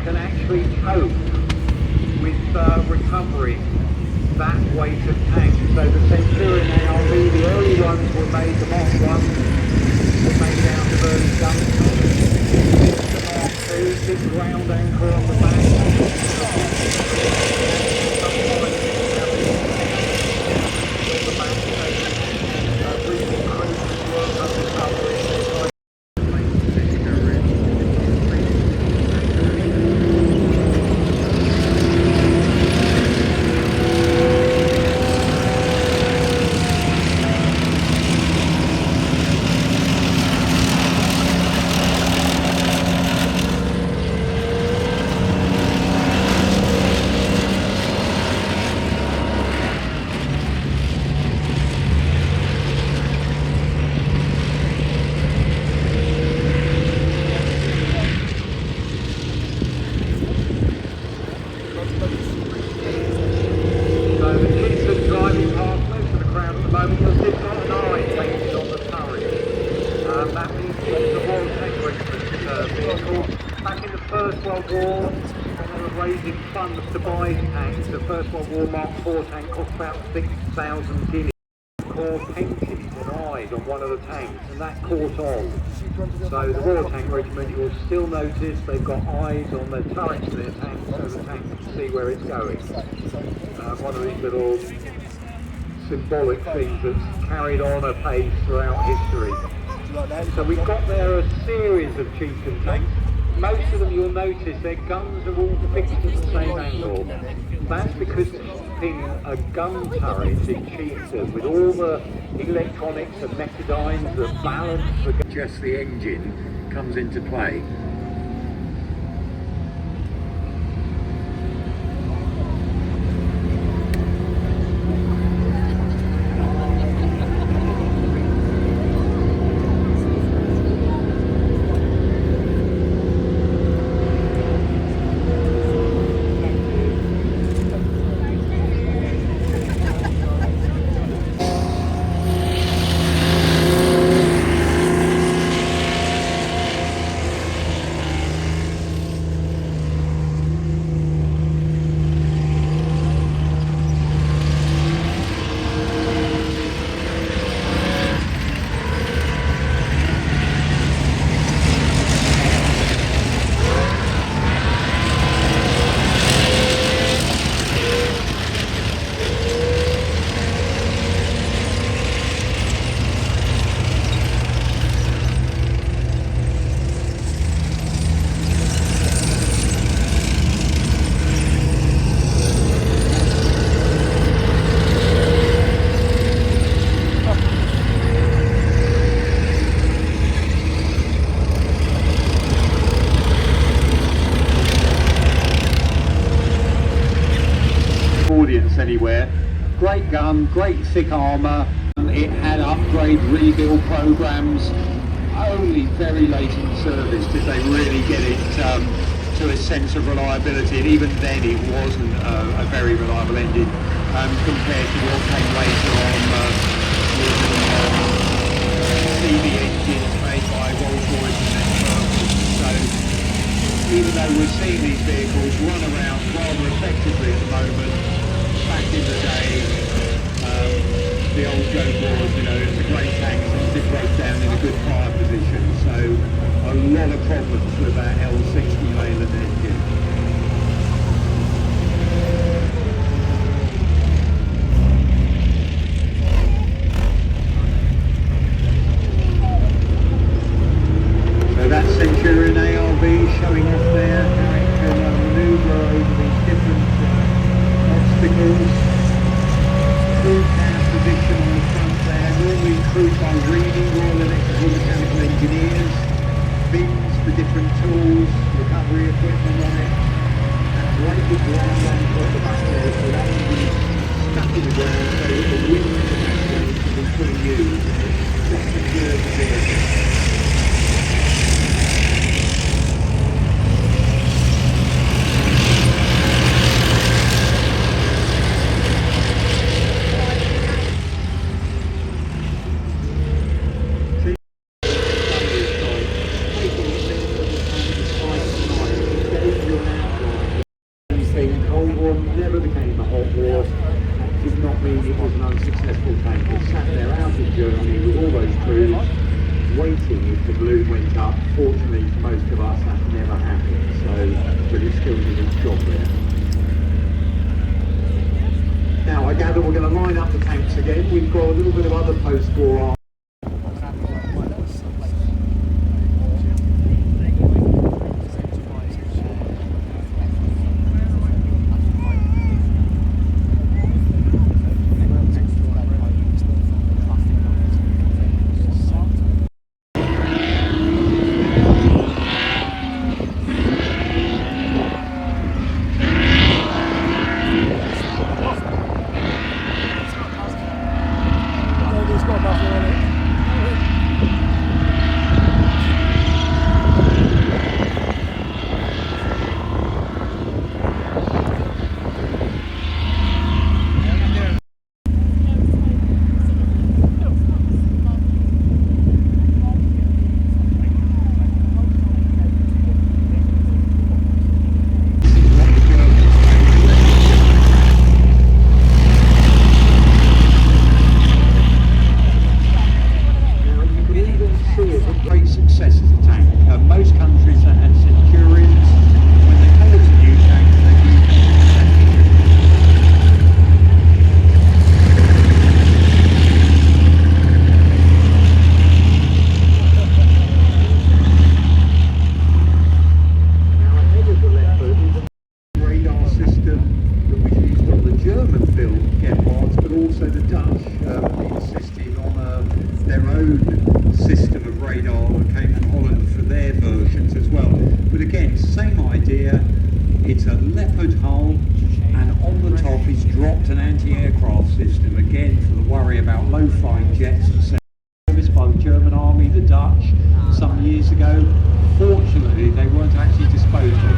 can actually cope with recovering that weight of tank. So the Centurion ARV, the early ones were made, the Mark 1 were made out of early guns. The Mark 2, big ground anchor on the back. Back in the First World War, when they were raising funds to buy tanks, the First World War Mark 4 tank cost about 6,000 guineas. Core painted and eyed on one of the tanks, and that caught on. So the Royal Tank Regiment, you'll still notice they've got eyes on the turrets of their tanks, so the tank can see where it's going. One of these little symbolic things that's carried on apace throughout history. So we've got there a series of Chieftain tanks. Most of them, you'll notice, their guns are all fixed at the same angle. That's because keeping a gun turret in Chieftain with all the electronics and mechadynes that balance the gun, just the engine comes into play. Anywhere. Great gun, great thick armour. It had upgrade rebuild programs. Only very late in service did they really get it to a sense of reliability, and even then it wasn't a very reliable engine compared to what came later on with CV engines made by Rolls-Royce and then so even though we're seeing these vehicles run around rather effectively at the moment, back in the day, the old joke was, you know, it's a great tank and it broke down in a good fire position. So a lot of problems with that L60 Leyland engine. So that's Centurion ARV showing off there, how it can manoeuvre over these different obstacles. Crew cab position on the front there, normally crewed by reading Royal Electrical Mechanical Engineers, bins for different tools, recovery equipment on it, and great big ground anchor at the back there, so that will be stuck in the ground so that the wind can be fully used. Just secure the vehicle. Your Again, we've got a little bit of other post-war art. Most countries that had Centurions, when they call it a new tank, they use Now ahead of the Leopard is a radar system that was used on the German-built Gepards, but also the Dutch insisted on their own system of radar that came from Holland for their versions as well. But again, same idea, it's a Leopard hull and on the top is dropped an anti-aircraft system, again for the worry about low-flying jets and serviced by the German army, the Dutch, some years ago. Fortunately, they weren't actually disposed of.